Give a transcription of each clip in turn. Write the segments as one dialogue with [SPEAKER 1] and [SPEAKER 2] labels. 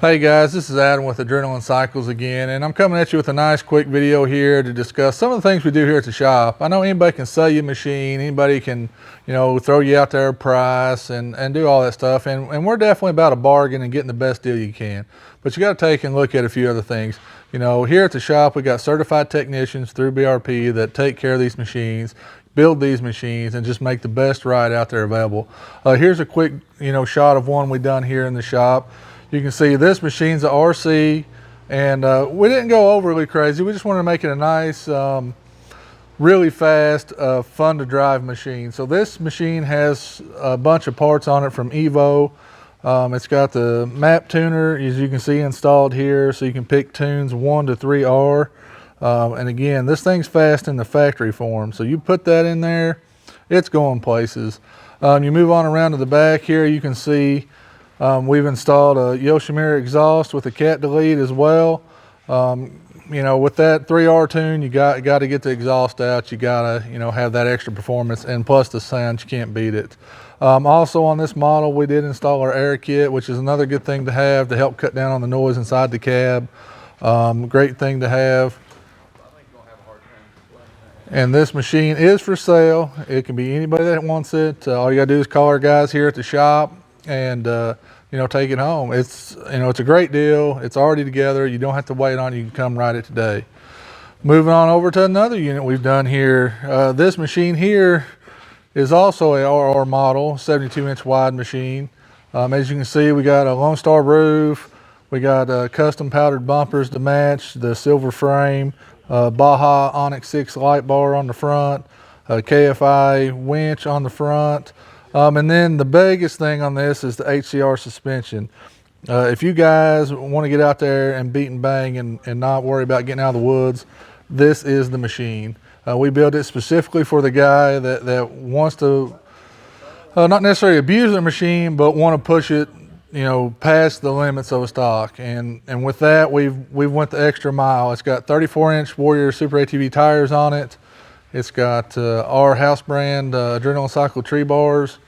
[SPEAKER 1] Hey guys, this is Adam with Adrenaline Cycles again, and I'm coming at you with a nice quick video here to discuss some of the things we do here at the shop. I know anybody can sell you a machine, anybody can, throw you out there a price and do all that stuff, and we're definitely about a bargain and getting the best deal you can. But you got to take and look at a few other things. Here at the shop, we got certified technicians through BRP that take care of these machines, build these machines, and just make the best ride out there available. Here's a quick, shot of one we done here in the shop. You can see this machine's a RC, and we didn't go overly crazy. We just wanted to make it a nice, really fast, fun to drive machine. So this machine has a bunch of parts on it from Evo. It's got the map tuner, as you can see, installed here, so you can pick tunes 1 to 3R. And again, this thing's fast in the factory form. So you put that in there, it's going places. You move on around to the back here, you can see we've installed a Yoshimura exhaust with a cat delete as well. With that 3R tune, you got to get the exhaust out. You got to, have that extra performance, and plus the sound, you can't beat it. Also on this model, we did install our air kit, which is another good thing to have to help cut down on the noise inside the cab. Great thing to have. And this machine is for sale. It can be anybody that wants it. All you got to do is call our guys here at the shop and take it home. It's a great deal. It's already together. You don't have to wait on it. You can come ride it today. Moving on over to another unit we've done here. This machine here is also a RR model, 72-inch wide machine. As you can see, we got a Lone Star roof. We got custom powdered bumpers to match the silver frame, Baja Onyx 6 light bar on the front, a KFI winch on the front. And then the biggest thing on this is the HCR suspension. If you guys want to get out there and beat and bang and not worry about getting out of the woods, this is the machine. We built it specifically for the guy that wants to not necessarily abuse the machine, but want to push it, past the limits of a stock. And with that, we've went the extra mile. It's got 34-inch Warrior Super ATV tires on it. It's got our house brand Adrenaline Cycle tree bars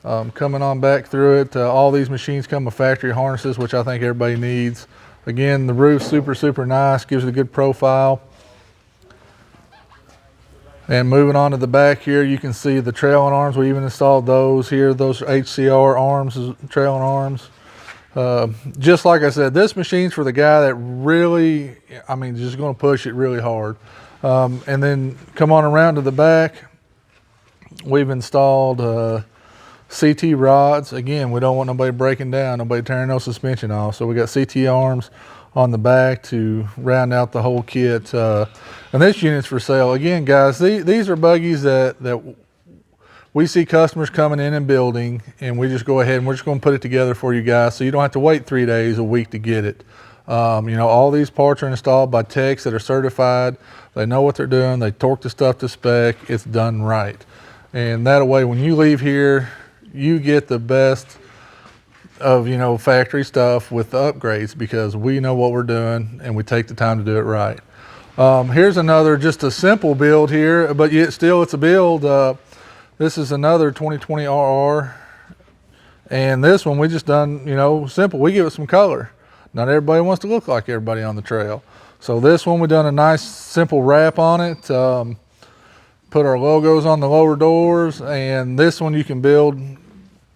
[SPEAKER 1] coming on back through it. All these machines come with factory harnesses, which I think everybody needs. Again, the roof's super nice, gives it a good profile. And moving on to the back here, you can see the trailing arms. We even installed those here, those HCR arms, trailing arms. Just like I said, this machine's for the guy that really, just going to push it really hard. And then come on around to the back, we've installed CT rods. Again, we don't want nobody breaking down, nobody tearing no suspension off. So we got CT arms on the back to round out the whole kit. And this unit's for sale. Again, guys, these are buggies that we see customers coming in and building, and we just go ahead and we're just going to put it together for you guys, so you don't have to wait 3 days, a week to get it. All these parts are installed by techs that are certified. They know what they're doing. They torque the stuff to spec. It's done right. And that way, when you leave here, you get the best of, factory stuff with the upgrades, because we know what we're doing and we take the time to do it right. Here's another, just a simple build here, but yet still it's a build. This is another 2020 RR. And this one we just done, simple. We give it some color. Not everybody wants to look like everybody on the trail. So this one we done a nice simple wrap on it. Put our logos on the lower doors, and this one you can build,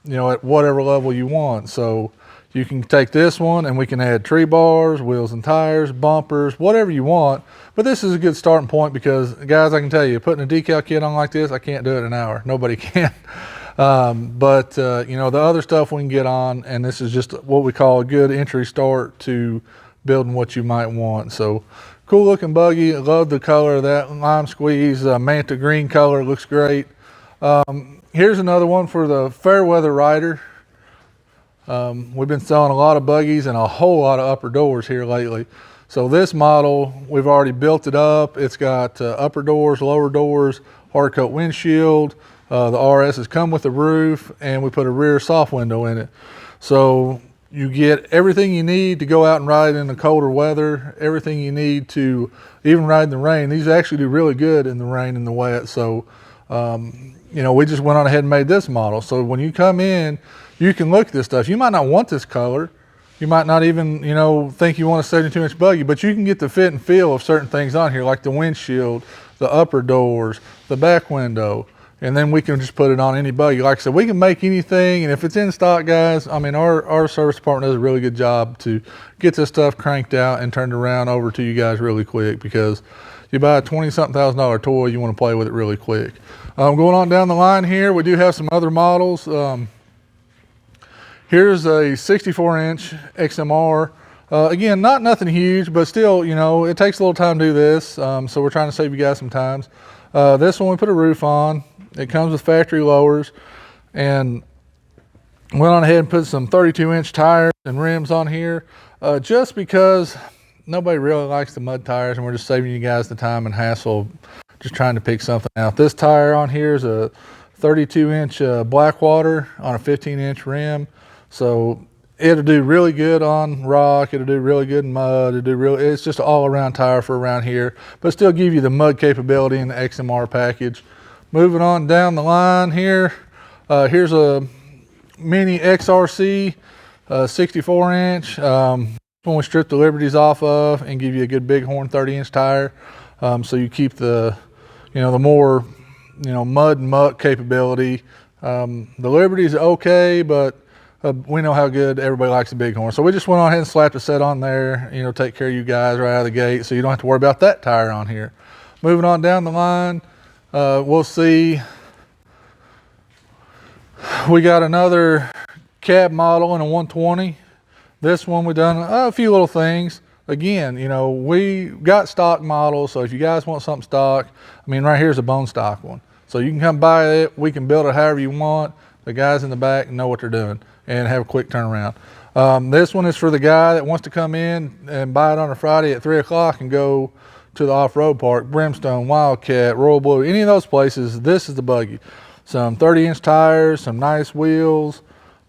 [SPEAKER 1] at whatever level you want. So you can take this one and we can add tree bars, wheels and tires, bumpers, whatever you want. But this is a good starting point, because guys, I can tell you, putting a decal kit on like this, I can't do it in an hour. Nobody can. The other stuff we can get on, and this is just what we call a good entry start to building what you might want. So cool looking buggy. I love the color of that lime squeeze manta green color. Looks great. Here's another one for the fair weather rider. We've been selling a lot of buggies and a whole lot of upper doors here lately. So this model, we've already built it up. It's got upper doors, lower doors, hard coat windshield. The RS has come with a roof, and we put a rear soft window in it. So you get everything you need to go out and ride in the colder weather, everything you need to even ride in the rain. These actually do really good in the rain and the wet. So, we just went on ahead and made this model. So when you come in, you can look at this stuff. You might not want this color, You might not even, you know, think you want a 72-inch buggy, but you can get the fit and feel of certain things on here, like the windshield, the upper doors, the back window, and then we can just put it on any buggy. Like I said, we can make anything, and if it's in stock, guys, I mean, our service department does a really good job to get this stuff cranked out and turned around over to you guys really quick, because you buy a $20-something thousand toy, you want to play with it really quick. Going on down the line here, we do have some other models. Here's a 64-inch XMR. Again, nothing huge, but still, you know, it takes a little time to do this. So we're trying to save you guys some times. This one we put a roof on. It comes with factory lowers, and went on ahead and put some 32-inch tires and rims on here, just because nobody really likes the mud tires, and we're just saving you guys the time and hassle of just trying to pick something out. This tire on here is a 32-inch Blackwater on a 15-inch rim. So it'll do really good on rock. It'll do really good in mud. It's just an all-around tire for around here, but still give you the mud capability in the XMR package. Moving on down the line here, here's a mini XRC, 64-inch. When we strip the Liberties off of and give you a good bighorn 30-inch tire, so you keep the, you know, the more, you know, mud and muck capability. The Liberties are okay, but we know how good everybody likes the bighorn. So we just went on ahead and slapped a set on there, you know, take care of you guys right out of the gate, so you don't have to worry about that tire on here. Moving on down the line, we'll see. We got another cab model in a 120. This one we've done a few little things. Again, you know, we got stock models, so if you guys want something stock, I mean, right here's a bone stock one. So you can come buy it. We can build it however you want. The guys in the back know what they're doing and have a quick turnaround. This one is for the guy that wants to come in and buy it on a Friday at 3 o'clock and go to the off-road park, Brimstone, Wildcat, Royal Blue, any of those places. This is the buggy. Some 30-inch tires, some nice wheels,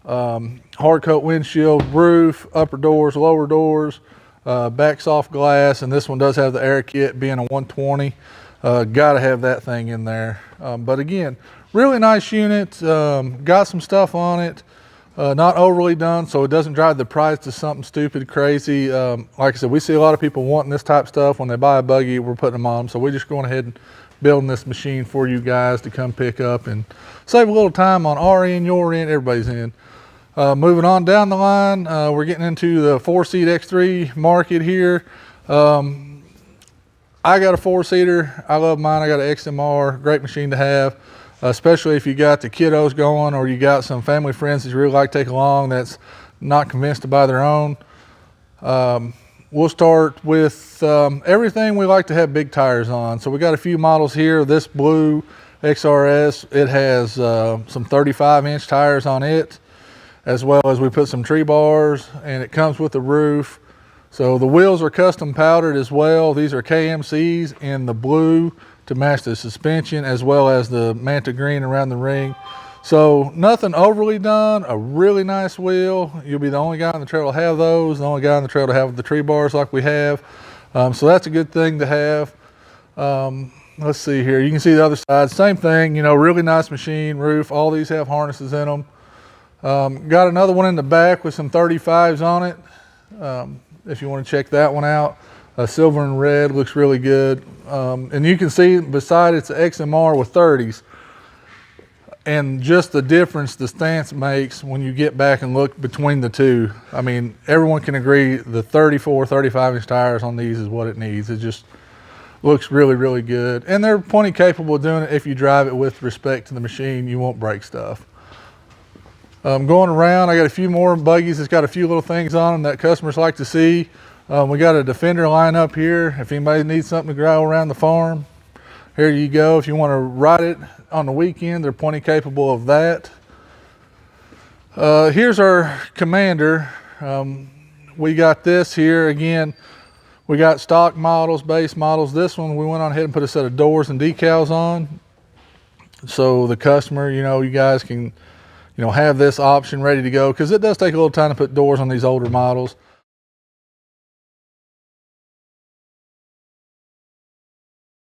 [SPEAKER 1] hard coat windshield, roof, upper doors, lower doors, back soft glass, and this one does have the air kit, being a 120. Gotta have that thing in there. But again, really nice unit. Got some stuff on it, not overly done, so it doesn't drive the price to something stupid crazy. Like I said, we see a lot of people wanting this type of stuff. When they buy a buggy, we're putting them on them, so we're just going ahead and building this machine for you guys to come pick up and save a little time on our end, your end, everybody's end. Moving on down the line, we're getting into the 4-seat X3 market here. I got a 4-seater. I love mine. I got an XMR, great machine to have, especially if you got the kiddos going, or you got some family friends that you really like to take along that's not convinced to buy their own. We'll start with everything we like to have big tires on. So we got a few models here. This blue XRS, it has some 35-inch tires on it, as well as we put some tree bars, and it comes with a roof. So the wheels are custom powdered as well. These are KMCs in the blue to match the suspension, as well as the manta green around the ring. So nothing overly done, a really nice wheel. You'll be the only guy on the trail to have those, the only guy on the trail to have the tree bars like we have. So that's a good thing to have. Let's see here. You can see the other side, same thing, you know, really nice machine, roof. All these have harnesses in them. Got another one in the back with some 35s on it. If you want to check that one out, silver and red, looks really good. And you can see beside it's an XMR with 30s, and just the difference the stance makes when you get back and look between the two. I mean, everyone can agree the 34, 35-inch tires on these is what it needs. It just looks really, really good. And they're plenty capable of doing it if you drive it with respect to the machine. You won't break stuff. Going around, I got a few more buggies that's got a few little things on them that customers like to see. We got a Defender line up here. If anybody needs something to grow around the farm, here you go. If you want to ride it on the weekend, they're plenty capable of that. Here's our Commander. We got this here. Again, we got stock models, base models. This one, we went on ahead and put a set of doors and decals on. So the customer, you know, you guys can, you know, have this option ready to go, because it does take a little time to put doors on these older models.